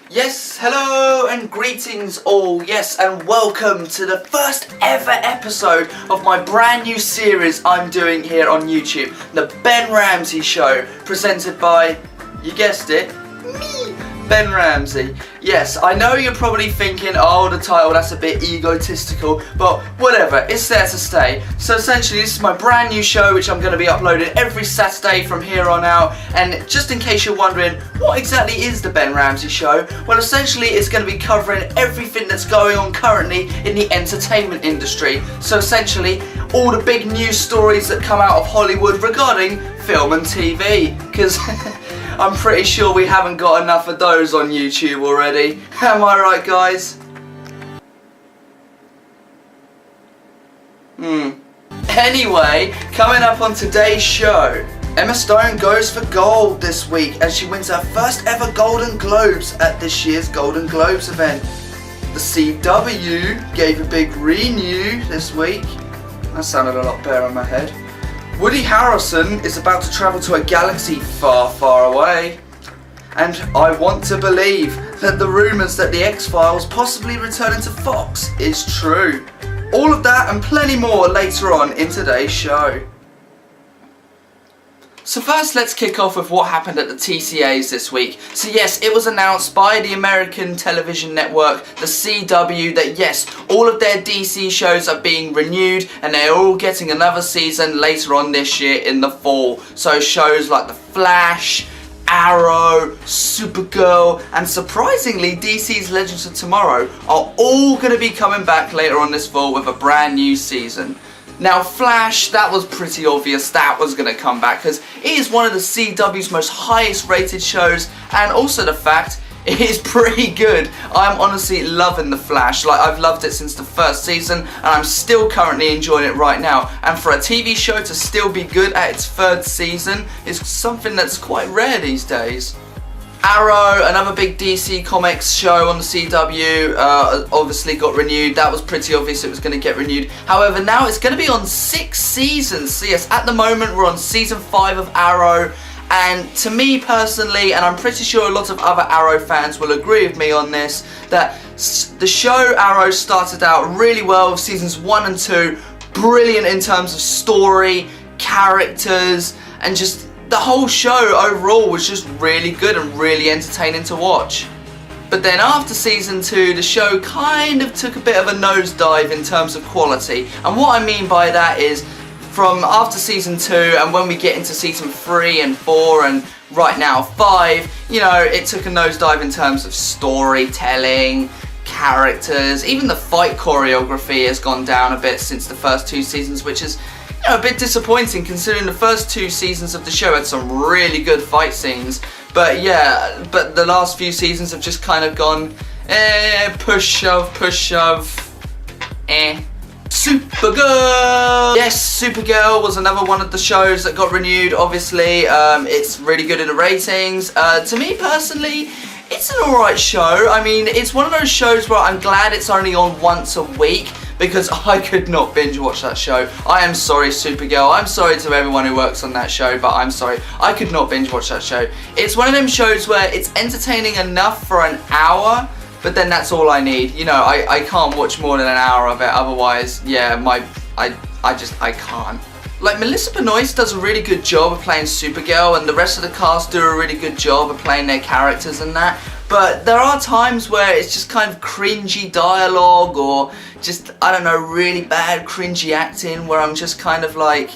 Yes, hello and greetings all, yes, and welcome to the first ever episode of my brand new series I'm doing here on YouTube, the Ben Ramsey Show, presented by, you guessed it, me, Ben Ramsey. Yes, I know you're probably thinking, oh, the title, that's a bit egotistical, but whatever, it's there to stay. So essentially, this is my brand new show, which I'm going to be uploading every Saturday from here on out, and just in case you're wondering, what exactly is the Ben Ramsey Show? Well, essentially, it's going to be covering everything that's going on currently in the entertainment industry. So essentially, all the big news stories that come out of Hollywood regarding film and TV, because I'm pretty sure we haven't got enough of those on YouTube already. Am I right, guys? Anyway, coming up on today's show, Emma Stone goes for gold this week as she wins her first ever Golden Globes at this year's Golden Globes event. The CW gave a big renew this week. That sounded a lot better in my head. Woody Harrelson is about to travel to a galaxy far, far away. And I want to believe that the rumours that the X-Files possibly returning to Fox is true. All of that and plenty more later on in today's show. So first, let's kick off with what happened at the TCAs this week. So yes, it was announced by the American television network, the CW, that yes, all of their DC shows are being renewed and they're all getting another season later on this year in the fall. So shows like The Flash, Arrow, Supergirl, and surprisingly DC's Legends of Tomorrow are all going to be coming back later on this fall with a brand new season. Now Flash, that was pretty obvious that was going to come back because it is one of the CW's most highest rated shows, and also the fact it is pretty good. I'm honestly loving The Flash. Like, I've loved it since the first season and I'm still currently enjoying it right now, and for a TV show to still be good at its third season is something that's quite rare these days. Arrow, another big DC Comics show on the CW, obviously got renewed. That was pretty obvious it was going to get renewed. However, now it's going to be on 6 seasons. So yes, at the moment we're on season 5 of Arrow. And to me personally, and I'm pretty sure a lot of other Arrow fans will agree with me on this, that the show Arrow started out really well with seasons 1 and 2. Brilliant in terms of story, characters, and just the whole show overall was just really good and really entertaining to watch. But then after season 2, the show kind of took a bit of a nosedive in terms of quality. And what I mean by that is, from after season 2 and when we get into season 3 and 4 and right now 5, you know, it took a nosedive in terms of storytelling, characters, even the fight choreography has gone down a bit since the first 2 seasons, which is, you know, a bit disappointing considering the first 2 seasons of the show had some really good fight scenes. But yeah, but the last few seasons have just kind of gone, push, shove, Supergirl! Yes, Supergirl was another one of the shows that got renewed, obviously. It's really good in the ratings. To me personally, it's an alright show. I mean, it's one of those shows where I'm glad it's only on once a week, because I could not binge watch that show. I am sorry, Supergirl. I'm sorry to everyone who works on that show, but I'm sorry. I could not binge watch that show. It's one of them shows where it's entertaining enough for an hour, but then that's all I need. You know, I can't watch more than an hour of it, otherwise, yeah, I can't. Like, Melissa Benoist does a really good job of playing Supergirl, and the rest of the cast do a really good job of playing their characters and that, but there are times where it's just kind of cringy dialogue, or just, I don't know, really bad cringy acting, where I'm just kind of like,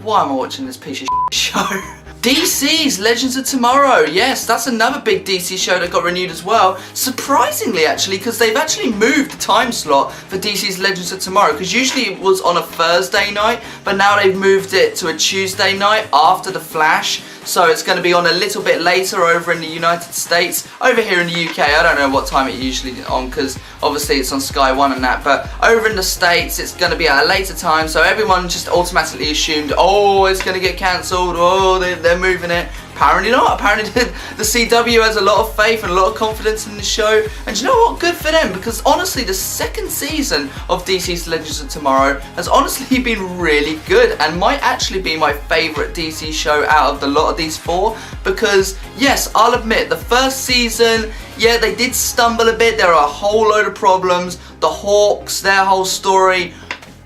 why am I watching this piece of show? DC's Legends of Tomorrow, yes, that's another big DC show that got renewed as well. Surprisingly, actually, because they've actually moved the time slot for DC's Legends of Tomorrow, because usually it was on a Thursday night, but now they've moved it to a Tuesday night after The Flash. So it's going to be on a little bit later over in the United States. Over here in the UK, I don't know what time it usually is on, because obviously it's on Sky 1 and that, but over in the States it's going to be at a later time, so everyone just automatically assumed, oh, it's going to get cancelled, oh, they're moving it. Apparently not. Apparently the CW has a lot of faith and a lot of confidence in the show. And you know what? Good for them, because honestly, the second season of DC's Legends of Tomorrow has honestly been really good and might actually be my favourite DC show out of the lot of these four. Because, yes, I'll admit, the first season, yeah, they did stumble a bit. There are a whole load of problems. The Hawks, their whole story,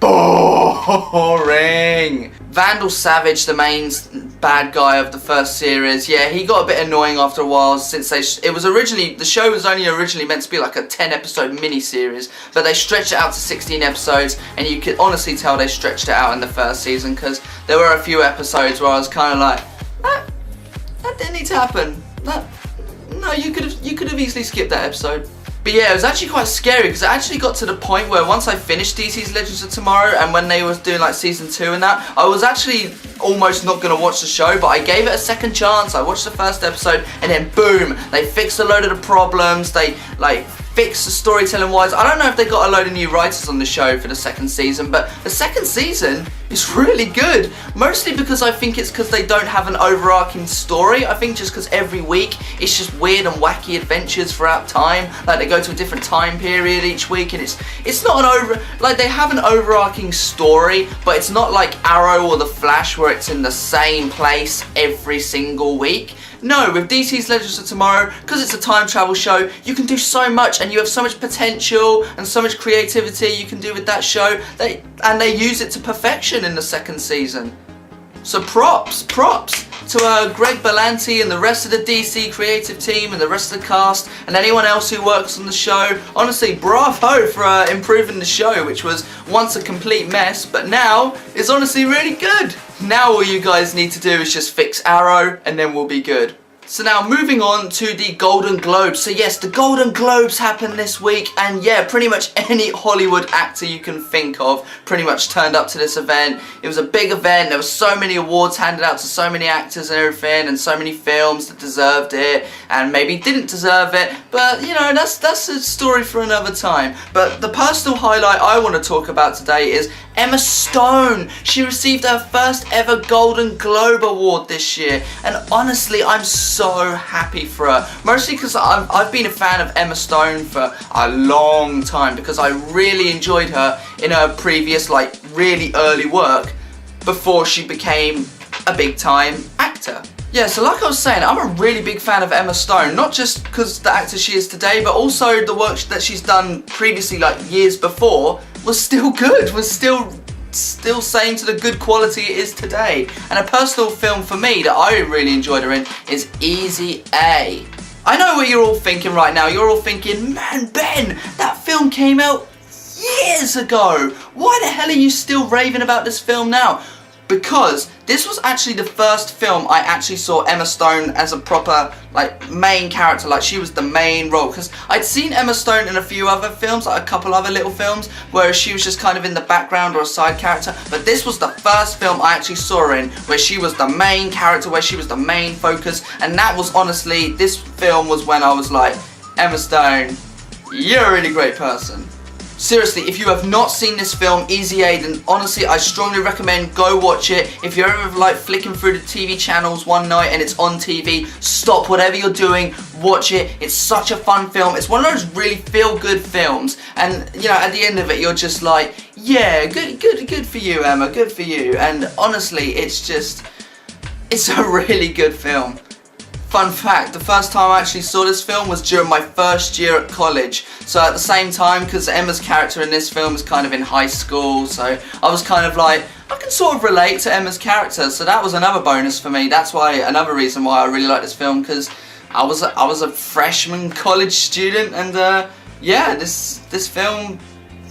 boring. Vandal Savage, the main bad guy of the first series, yeah, he got a bit annoying after a while, since the show was only originally meant to be like a 10-episode mini-series, but they stretched it out to 16 episodes, and you could honestly tell they stretched it out in the first season, because there were a few episodes where I was kind of like, that didn't need to happen. No, you could have easily skipped that episode. But yeah, it was actually quite scary, because it actually got to the point where once I finished DC's Legends of Tomorrow, and when they was doing like season 2 and that, I was actually almost not going to watch the show, but I gave it a second chance. I watched the first episode, and then boom, they fixed a load of the problems. They like fixed the storytelling wise. I don't know if they got a load of new writers on the show for the second season, but the second season is really good. Mostly because I think it's because they don't have an overarching story. I think just because every week it's just weird and wacky adventures throughout time. Like they go to a different time period each week, and it's not they have an overarching story, but it's not like Arrow or The Flash where it's in the same place every single week. No, with DC's Legends of Tomorrow, because it's a time travel show, you can do so much, and you have so much potential and so much creativity you can do with that show. They use it to perfection in the second season. So props to Greg Berlanti and the rest of the DC creative team and the rest of the cast and anyone else who works on the show. Honestly, bravo for improving the show, which was once a complete mess, but now is honestly really good. Now all you guys need to do is just fix Arrow, and then we'll be good. So now moving on to the Golden Globes. So yes, the Golden Globes happened this week, and yeah, pretty much any Hollywood actor you can think of pretty much turned up to this event. It was a big event. There were so many awards handed out to so many actors and everything, and so many films that deserved it and maybe didn't deserve it, but you know, that's a story for another time. But the personal highlight I want to talk about today is Emma Stone. She received her first ever Golden Globe Award this year, and honestly, I'm so happy for her. Mostly because I've been a fan of Emma Stone for a long time, because I really enjoyed her in her previous, like, really early work before she became a big-time actor. Yeah, so like I was saying, I'm a really big fan of Emma Stone, not just because the actor she is today, but also the work that she's done previously, like years before, was still good, was still saying to the good quality it is today. And a personal film for me that I really enjoyed her in is Easy A. I know what you're all thinking right now. You're all thinking, man, Ben, that film came out years ago. Why the hell are you still raving about this film now? Because this was actually the first film I actually saw Emma Stone as a proper, like, main character, like she was the main role. Because I'd seen Emma Stone in a few other films, like a couple other little films, where she was just kind of in the background or a side character. But this was the first film I actually saw her in where she was the main character, where she was the main focus. And that was honestly, this film was when I was like, Emma Stone, you're a really great person. Seriously, if you have not seen this film, Easy A, then honestly, I strongly recommend go watch it. If you're ever like flicking through the TV channels one night and it's on TV, stop whatever you're doing, watch it. It's such a fun film. It's one of those really feel-good films, and you know, at the end of it, you're just like, yeah, good for you, Emma, good for you. And honestly, it's a really good film. Fun fact, the first time I actually saw this film was during my first year at college. So at the same time, because Emma's character in this film is kind of in high school, so I was kind of like, I can sort of relate to Emma's character, so that was another bonus for me. That's why, another reason why I really like this film, because I was a freshman college student, and yeah, this film,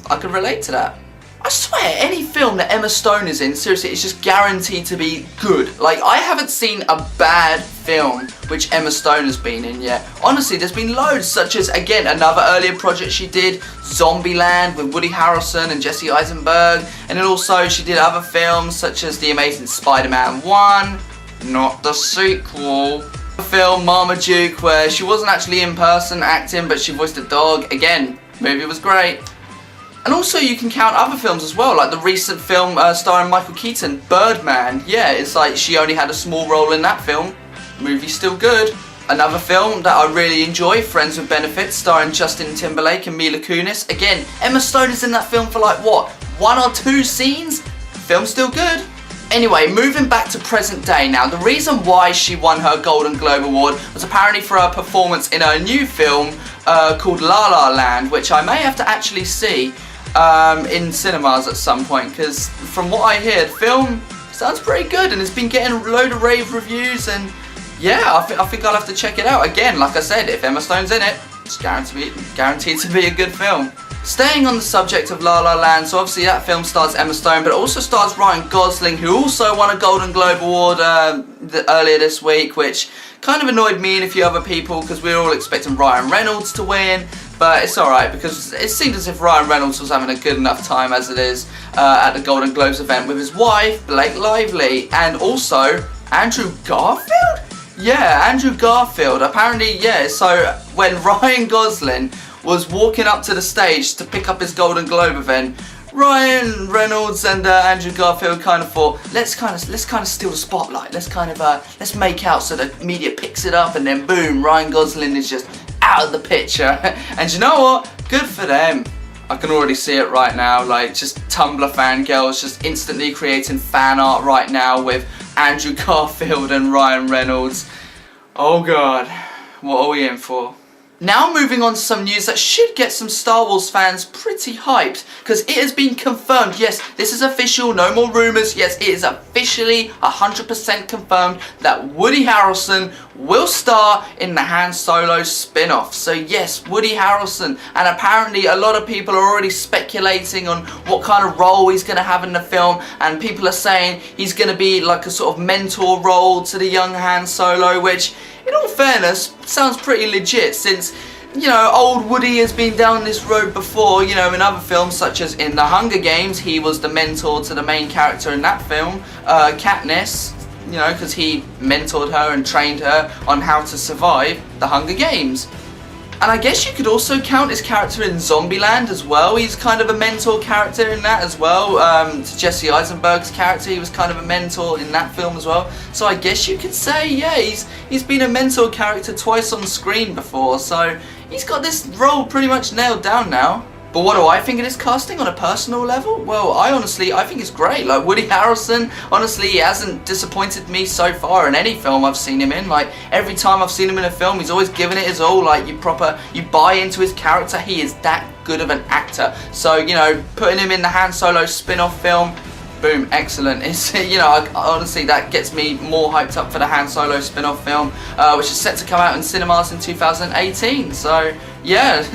I could relate to that. I swear, any film that Emma Stone is in, seriously, it's just guaranteed to be good. Like, I haven't seen a bad film which Emma Stone has been in yet. Honestly, there's been loads, such as, again, another earlier project she did, Zombieland, with Woody Harrelson and Jesse Eisenberg. And then also, she did other films, such as The Amazing Spider-Man 1, not the sequel. The film Marmaduke, where she wasn't actually in person acting, but she voiced a dog. Again, movie was great. And also you can count other films as well, like the recent film starring Michael Keaton, Birdman. Yeah, it's like she only had a small role in that film. movie's still good. Another film that I really enjoy, Friends with Benefits, starring Justin Timberlake and Mila Kunis. Again, Emma Stone is in that film for like, what, 1 or 2 scenes? Film's still good. Anyway, moving back to present day now, the reason why she won her Golden Globe Award was apparently for her performance in her new film called La La Land, which I may have to actually see in cinemas at some point, because from what I hear, the film sounds pretty good and it's been getting a load of rave reviews, and yeah, I think I'll have to check it out. Again, like I said, if Emma Stone's in it, it's guaranteed to be a good film. Staying on the subject of La La Land, so obviously that film stars Emma Stone, but it also stars Ryan Gosling, who also won a Golden Globe Award earlier this week, which kind of annoyed me and a few other people because we were all expecting Ryan Reynolds to win, but it's alright because it seemed as if Ryan Reynolds was having a good enough time as it is at the Golden Globes event with his wife, Blake Lively, and also Andrew Garfield? Yeah, Andrew Garfield. Apparently, yeah, so when Ryan Gosling was walking up to the stage to pick up his Golden Globe event, Ryan Reynolds and Andrew Garfield kind of thought, let's kind of steal the spotlight. Let's make out so the media picks it up, and then boom, Ryan Gosling is just out of the picture. And you know what? Good for them. I can already see it right now, like just Tumblr fangirls just instantly creating fan art right now with Andrew Garfield and Ryan Reynolds. Oh god, what are we in for? Now moving on to some news that should get some Star Wars fans pretty hyped, because it has been confirmed. Yes, this is official, no more rumours. Yes, it is officially 100% confirmed that Woody Harrelson will star in the Han Solo spin-off. So yes, Woody Harrelson, and apparently a lot of people are already speculating on what kind of role he's going to have in the film, and people are saying he's going to be like a sort of mentor role to the young Han Solo, which in all fairness sounds pretty legit, since, you know, old Woody has been down this road before, you know, in other films such as in The Hunger Games. He was the mentor to the main character in that film, Katniss, you know, because he mentored her and trained her on how to survive the Hunger Games. And I guess you could also count his character in Zombieland as well. He's kind of a mentor character in that as well. To Jesse Eisenberg's character, he was kind of a mentor in that film as well. So I guess you could say, yeah, he's been a mentor character twice on screen before. So he's got this role pretty much nailed down now. But what do I think of this casting on a personal level? Well, I think it's great. Like, Woody Harrelson, honestly, he hasn't disappointed me so far in any film I've seen him in. Like, every time I've seen him in a film, he's always given it his all. Like, you buy into his character. He is that good of an actor. So, you know, putting him in the Han Solo spin-off film, boom, excellent. It's, you know, honestly, that gets me more hyped up for the Han Solo spin-off film, which is set to come out in cinemas in 2018. So, yeah,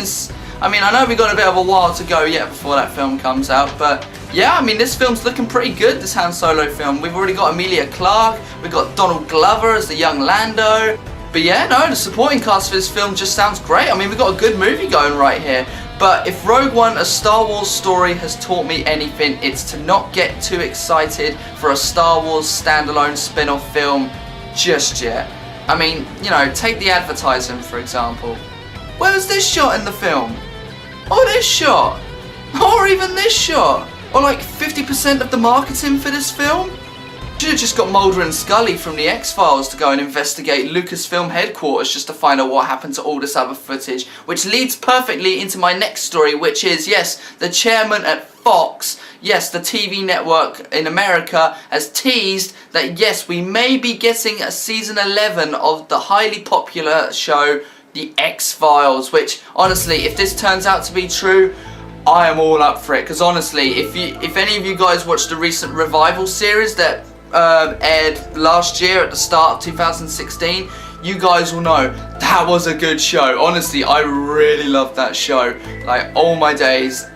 I mean, I know we've got a bit of a while to go yet before that film comes out, but yeah, I mean, this film's looking pretty good, this Han Solo film. We've already got Emilia Clarke, we've got Donald Glover as the young Lando. But yeah, no, the supporting cast for this film just sounds great. I mean, we've got a good movie going right here. But if Rogue One, a Star Wars story, has taught me anything, it's to not get too excited for a Star Wars standalone spin-off film just yet. I mean, you know, take the advertising, for example. Where was this shot in the film? Or this shot, or even this shot, or like 50% of the marketing for this film. Should have just got Mulder and Scully from the X-Files to go and investigate Lucasfilm headquarters just to find out what happened to all this other footage, which leads perfectly into my next story, which is, yes, the chairman at Fox, yes, the TV network in America, has teased that, yes, we may be getting a season 11 of the highly popular show The X-Files, which, honestly, if this turns out to be true, I am all up for it. Because honestly, if any of you guys watched the recent Revival series that aired last year at the start of 2016, you guys will know that was a good show. Honestly, I really loved that show. Like, all my days,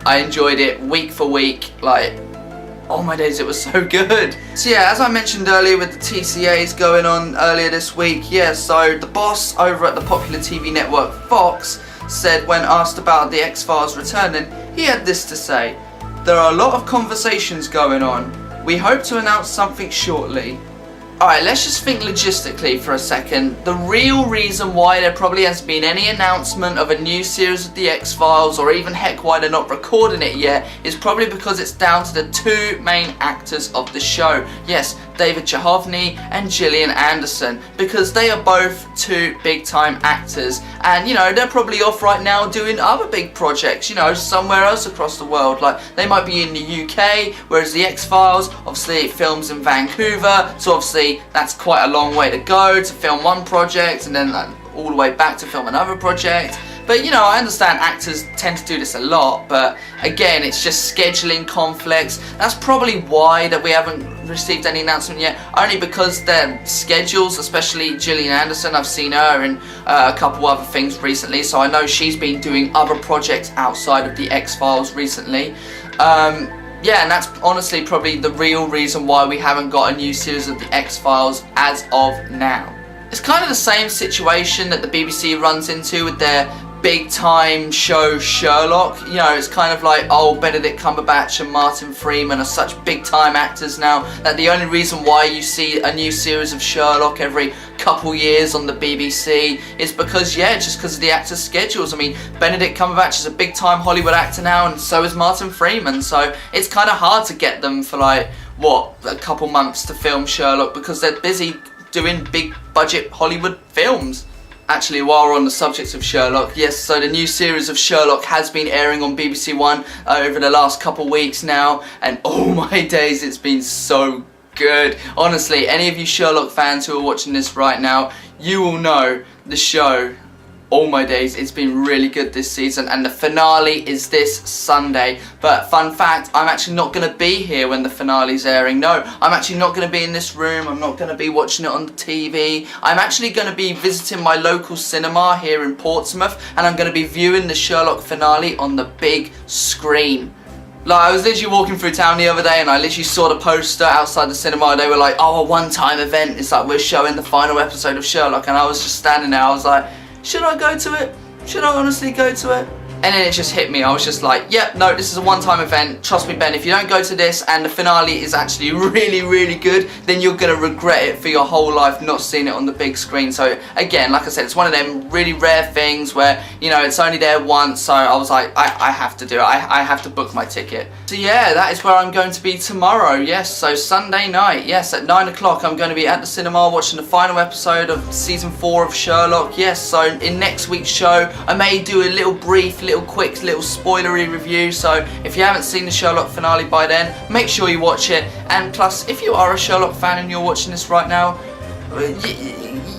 I enjoyed it week for week. Like, oh my days, it was so good. So yeah, as I mentioned earlier with the TCAs going on earlier this week, yeah, so the boss over at the popular TV network Fox said, when asked about the X-Files returning, he had this to say: "There are a lot of conversations going on. We hope to announce something shortly." Alright, let's just think logistically for a second. The real reason why there probably hasn't been any announcement of a new series of The X-Files, or even heck why they're not recording it yet, is probably because it's down to the two main actors of the show. Yes, David Duchovny and Gillian Anderson, because they are both two big time actors, and you know, they're probably off right now doing other big projects, you know, somewhere else across the world. Like, they might be in the UK, whereas the X-Files, obviously it films in Vancouver, so obviously that's quite a long way to go to film one project and then all the way back to film another project. But you know, I understand actors tend to do this a lot, but again, it's just scheduling conflicts. That's probably why that we haven't received any announcement yet, only because their schedules, especially Gillian Anderson, I've seen her in a couple other things recently, so I know she's been doing other projects outside of the X-Files recently. Yeah, and that's honestly probably the real reason why we haven't got a new series of the X-Files as of now. It's kind of the same situation that the BBC runs into with their big time show Sherlock. You know, it's kind of like, oh, Benedict Cumberbatch and Martin Freeman are such big time actors now that the only reason why you see a new series of Sherlock every couple years on the BBC is because, yeah, just because of the actors' schedules. I mean, Benedict Cumberbatch is a big time Hollywood actor now, and so is Martin Freeman, so it's kind of hard to get them for like, what, a couple months to film Sherlock because they're busy doing big budget Hollywood films. Actually, while we're on the subject of Sherlock, yes, so the new series of Sherlock has been airing on BBC One over the last couple weeks now, and oh my days, it's been so good. Honestly, any of you Sherlock fans who are watching this right now, you will know the show. Oh my days, it's been really good this season, and the finale is this Sunday. But fun fact, I'm actually not going to be here when the finale's airing. No, I'm actually not going to be in this room. I'm not going to be watching it on the TV. I'm actually going to be visiting my local cinema here in Portsmouth, and I'm going to be viewing the Sherlock finale on the big screen. Like, I was literally walking through town the other day and I literally saw the poster outside the cinema. They were like, oh, a one-time event. It's like, we're showing the final episode of Sherlock, and I was just standing there. I was like, should I go to it? Should I honestly go to it? And then it just hit me. I was just like, yep, no, this is a one-time event. Trust me, Ben, if you don't go to this and the finale is actually really, really good, then you're going to regret it for your whole life not seeing it on the big screen. So, again, like I said, it's one of them really rare things where, you know, it's only there once. So I was like, I have to do it. I have to book my ticket. So, yeah, that is where I'm going to be tomorrow. Yes, so Sunday night. Yes, at 9 o'clock, I'm going to be at the cinema watching the final episode of Season 4 of Sherlock. Yes, so in next week's show, I may do a little brief, quick spoilery review, so if you haven't seen the Sherlock finale by then, make sure you watch it. And plus, if you are a Sherlock fan and you're watching this right now,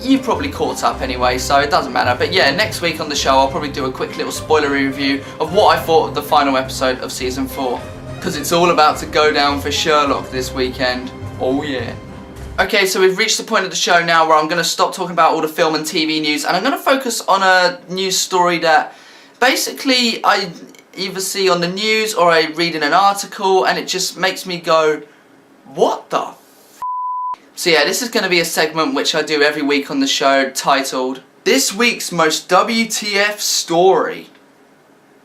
you probably caught up anyway, so it doesn't matter. But yeah, next week on the show I'll probably do a quick little spoilery review of what I thought of the final episode of Season 4, because it's all about to go down for Sherlock this weekend. Oh yeah. Okay, so we've reached the point of the show now where I'm going to stop talking about all the film and TV news, and I'm going to focus on a news story that basically I either see on the news or I read in an article, and it just makes me go, what the f***? So yeah, this is going to be a segment which I do every week on the show titled, This Week's Most WTF Story.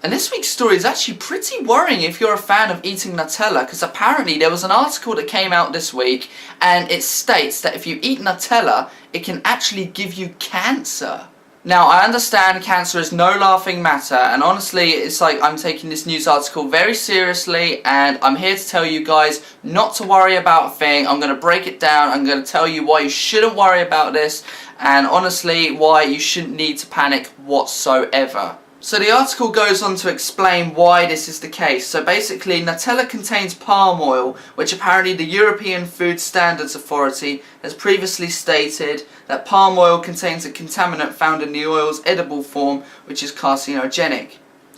And this week's story is actually pretty worrying if you're a fan of eating Nutella, because apparently there was an article that came out this week and it states that if you eat Nutella, it can actually give you cancer. Now, I understand cancer is no laughing matter, and honestly, it's like I'm taking this news article very seriously, and I'm here to tell you guys not to worry about a thing. I'm going to break it down. I'm going to tell you why you shouldn't worry about this, and honestly, why you shouldn't need to panic whatsoever. So the article goes on to explain why this is the case. So basically, Nutella contains palm oil, which apparently the European Food Standards Authority has previously stated that palm oil contains a contaminant found in the oil's edible form, which is carcinogenic.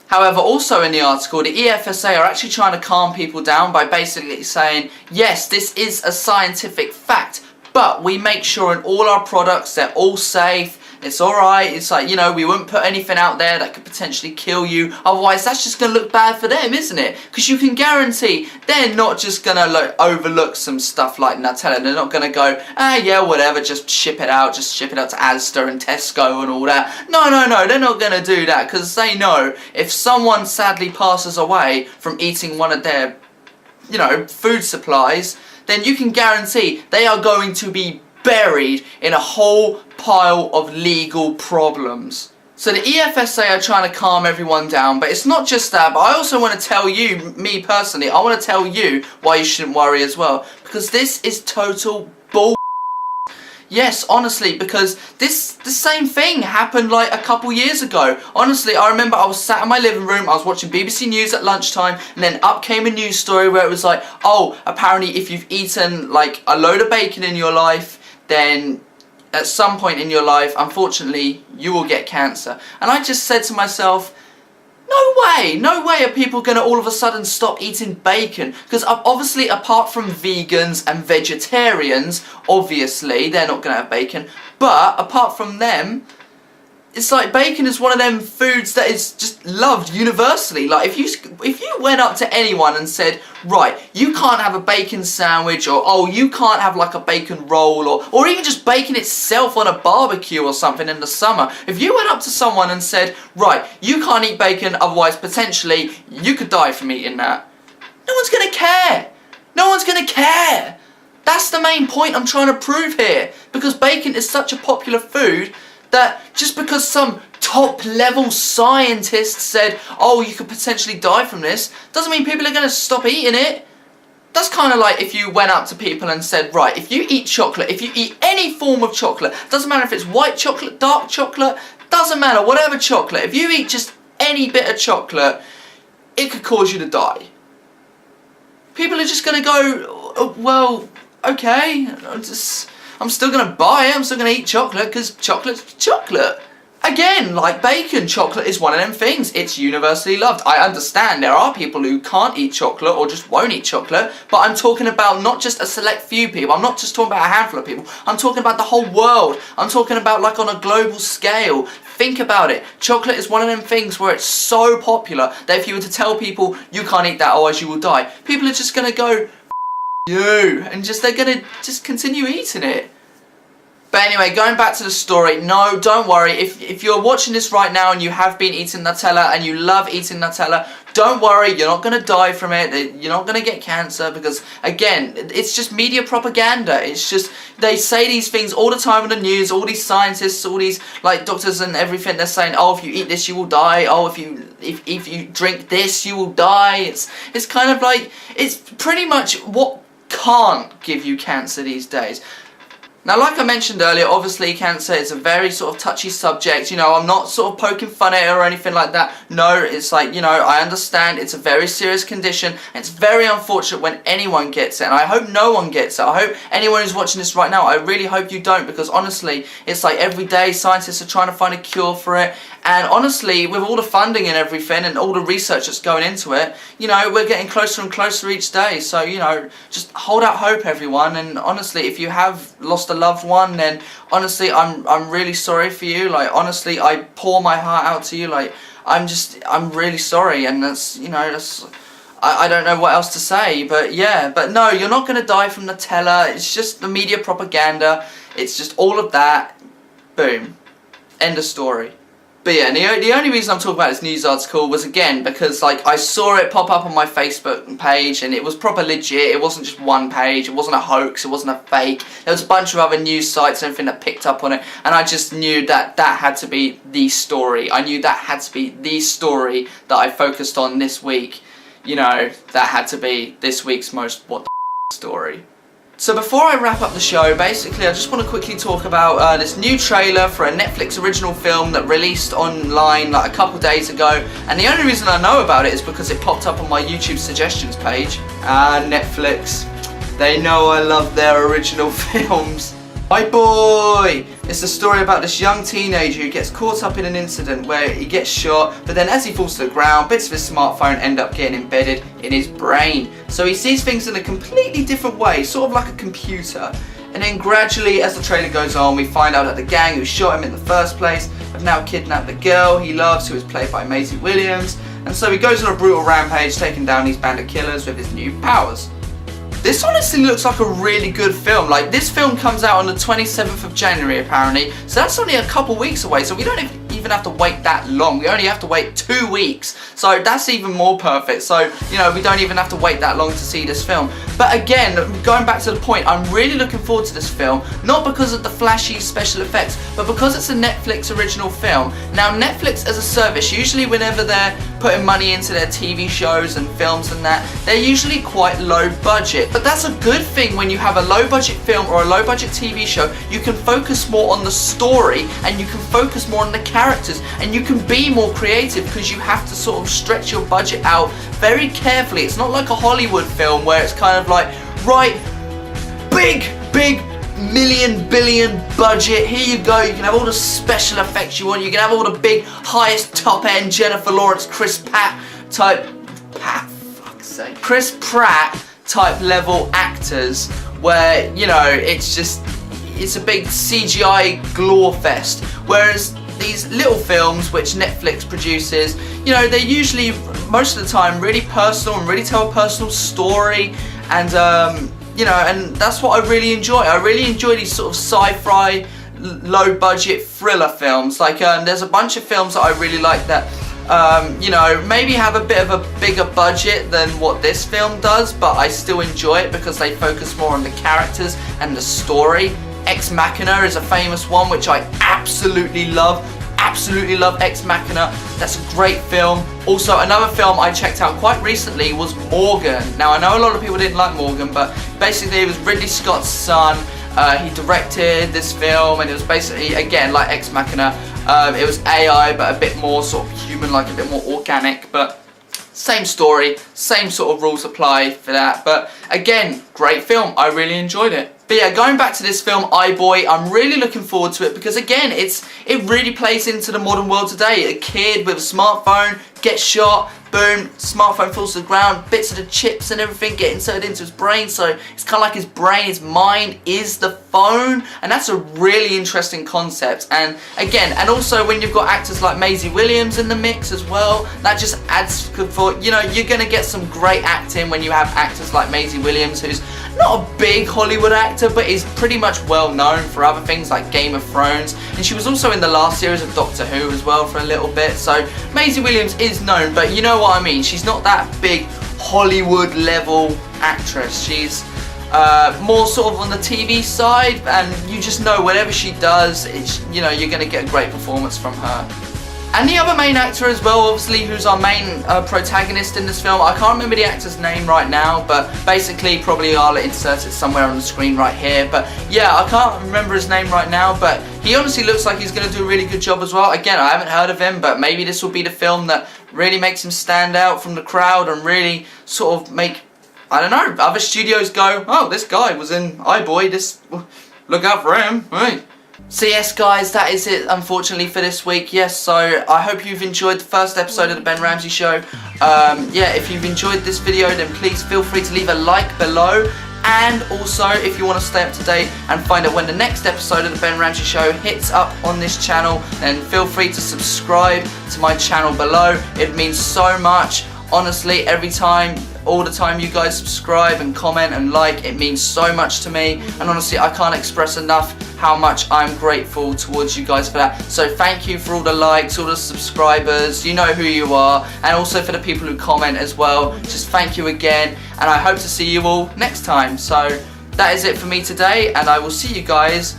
However, also in the article, the EFSA are actually trying to calm people down by basically saying, yes, this is a scientific fact, but we make sure in all our products they're all safe. It's alright, it's like, you know, we wouldn't put anything out there that could potentially kill you, otherwise that's just going to look bad for them, isn't it? Because you can guarantee they're not just going to overlook some stuff like Nutella. They're not going to go, yeah, whatever, just ship it out to Asda and Tesco and all that. No, they're not going to do that, because they know if someone sadly passes away from eating one of their, you know, food supplies, then you can guarantee they are going to be buried in a whole pile of legal problems. So the EFSA are trying to calm everyone down, but it's not just that, but I also want to tell you, me personally, I want to tell you why you shouldn't worry as well. Because this is total bull. Yes, honestly, because the same thing happened like a couple years ago. Honestly, I remember I was sat in my living room, I was watching BBC News at lunchtime, and then up came a news story where it was like, oh, apparently if you've eaten like a load of bacon in your life, then at some point in your life, unfortunately, you will get cancer. And I just said to myself, no way are people going to all of a sudden stop eating bacon. Because obviously, apart from vegans and vegetarians, obviously, they're not going to have bacon. But apart from them, it's like bacon is one of them foods that is just loved universally. Like if you went up to anyone and said, right, you can't have a bacon sandwich, or oh, you can't have like a bacon roll, or even just bacon itself on a barbecue or something in the summer. If you went up to someone and said, right, you can't eat bacon, otherwise potentially you could die from eating that, no one's gonna care. No one's gonna care. That's the main point I'm trying to prove here. Because bacon is such a popular food that just because some top-level scientist said, oh, you could potentially die from this, doesn't mean people are going to stop eating it. That's kind of like if you went up to people and said, right, if you eat chocolate, if you eat any form of chocolate, doesn't matter if it's white chocolate, dark chocolate, doesn't matter, whatever chocolate, if you eat just any bit of chocolate, it could cause you to die. People are just going to go, oh, well, okay, I'm still going to buy it, I'm still going to eat chocolate, because chocolate's chocolate. Again, like bacon, chocolate is one of them things. It's universally loved. I understand there are people who can't eat chocolate or just won't eat chocolate, but I'm talking about not just a select few people. I'm not just talking about a handful of people. I'm talking about the whole world. I'm talking about like on a global scale. Think about it. Chocolate is one of them things where it's so popular that if you were to tell people you can't eat that otherwise you will die, people are just going to go, you, and they're going to just continue eating it. But anyway, going back to the story, no, don't worry. If you're watching this right now and you have been eating Nutella and you love eating Nutella, don't worry, you're not going to die from it. You're not going to get cancer because, again, it's just media propaganda. It's just, they say these things all the time in the news, all these scientists, all these, like, doctors and everything, they're saying, oh, if you eat this, you will die. Oh, if you drink this, you will die. It's kind of like, it's pretty much what can't give you cancer these days. Now, like I mentioned earlier, obviously cancer is a very sort of touchy subject. You know, I'm not sort of poking fun at it or anything like that. No, it's like, you know, I understand it's a very serious condition. And it's very unfortunate when anyone gets it. And I hope no one gets it. I hope anyone who's watching this right now, I really hope you don't. Because honestly, it's like every day scientists are trying to find a cure for it. And honestly, with all the funding and everything and all the research that's going into it, you know, we're getting closer and closer each day. So, you know, just hold out hope, everyone. And honestly, if you have lost a loved one, then honestly, I'm really sorry for you. Like, honestly, I pour my heart out to you. Like, I'm really sorry. And that's, you know, I don't know what else to say. But yeah, but no, you're not going to die from Nutella. It's just the media propaganda. It's just all of that. Boom. End of story. But yeah, the only reason I'm talking about this news article was, again, because like I saw it pop up on my Facebook page and it was proper legit. It wasn't just one page, it wasn't a hoax, it wasn't a fake. There was a bunch of other news sites and everything that picked up on it, and I just knew that that had to be the story. I knew that had to be the story that I focused on this week. You know, that had to be this week's most what the story. So before I wrap up the show, basically I just want to quickly talk about this new trailer for a Netflix original film that released online like a couple days ago, and the only reason I know about it is because it popped up on my YouTube suggestions page. Netflix, they know I love their original films. Iboy! It's a story about this young teenager who gets caught up in an incident where he gets shot, but then as he falls to the ground, bits of his smartphone end up getting embedded in his brain. So he sees things in a completely different way, sort of like a computer. And then gradually, as the trailer goes on, we find out that the gang who shot him in the first place have now kidnapped the girl he loves, who is played by Maisie Williams. And so he goes on a brutal rampage, taking down these band of killers with his new powers. This honestly looks like a really good film. Like, this film comes out on the 27th of January apparently, so that's only a couple weeks away, so we don't even even have to wait that long. We only have to wait 2 weeks. So that's even more perfect. So, you know, we don't even have to wait that long to see this film. But again, going back to the point, I'm really looking forward to this film, not because of the flashy special effects, but because it's a Netflix original film. Now, Netflix as a service, usually whenever they're putting money into their TV shows and films and that, they're usually quite low budget. But that's a good thing when you have a low budget film or a low budget TV show. You can focus more on the story and you can focus more on the characters and you can be more creative because you have to sort of stretch your budget out very carefully. It's not like a Hollywood film where it's kind of like, right, big million billion budget, here you go, you can have all the special effects you want, you can have all the big highest top end Jennifer Lawrence, Chris Pratt type level actors where, you know, it's a big CGI glore fest. Whereas these little films which Netflix produces, you know, they're usually most of the time really personal and really tell a personal story, and you know, and that's what I really enjoy. I really enjoy these sort of sci-fi, low-budget thriller films. Like, there's a bunch of films that I really like that, you know, maybe have a bit of a bigger budget than what this film does, but I still enjoy it because they focus more on the characters and the story. Ex Machina is a famous one, which I absolutely love. Absolutely love Ex Machina. That's a great film. Also, another film I checked out quite recently was Morgan. Now, I know a lot of people didn't like Morgan, but basically it was Ridley Scott's son. He directed this film, and it was basically, again, like Ex Machina. It was AI, but a bit more sort of human-like, a bit more organic, but same story, same sort of rules apply for that. But again, great film. I really enjoyed it. But yeah, going back to this film, Iboy, I'm really looking forward to it because again, it really plays into the modern world today. A kid with a smartphone gets shot, boom, smartphone falls to the ground, bits of the chips and everything get inserted into his brain, so it's kind of like his brain, his mind is the phone, and that's a really interesting concept. And again, and also when you've got actors like Maisie Williams in the mix as well, that just adds for, you know, you're going to get some great acting when you have actors like Maisie Williams, who's not a big Hollywood actor, but is pretty much well known for other things like Game of Thrones, and she was also in the last series of Doctor Who as well for a little bit. So Maisie Williams is known, but you know what I mean, she's not that big Hollywood level actress. She's more sort of on the TV side, and you just know whatever she does, you know, you're going to get a great performance from her. And the other main actor as well, obviously, who's our main protagonist in this film, I can't remember the actor's name right now, but basically probably I'll insert it somewhere on the screen right here. But yeah, I can't remember his name right now, but he honestly looks like he's going to do a really good job as well. Again, I haven't heard of him, but maybe this will be the film that really makes him stand out from the crowd and really sort of make, I don't know, other studios go, oh, this guy was in Iboy, look out for him, hey. So yes guys, that is it unfortunately for this week. Yes, so I hope you've enjoyed the first episode of the Ben Ramsey Show. Yeah, if you've enjoyed this video, then please feel free to leave a like below. And also, if you want to stay up to date and find out when the next episode of the Ben Ramsey Show hits up on this channel, then feel free to subscribe to my channel below. It means so much. Honestly, every time, all the time you guys subscribe and comment and like, it means so much to me, and honestly I can't express enough how much I'm grateful towards you guys for that. So thank you for all the likes, all the subscribers, you know who you are, and also for the people who comment as well. Just thank you again, and I hope to see you all next time. So that is it for me today, and I will see you guys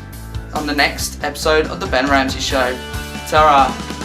on the next episode of the Ben Ramsey Show. Ta-ra.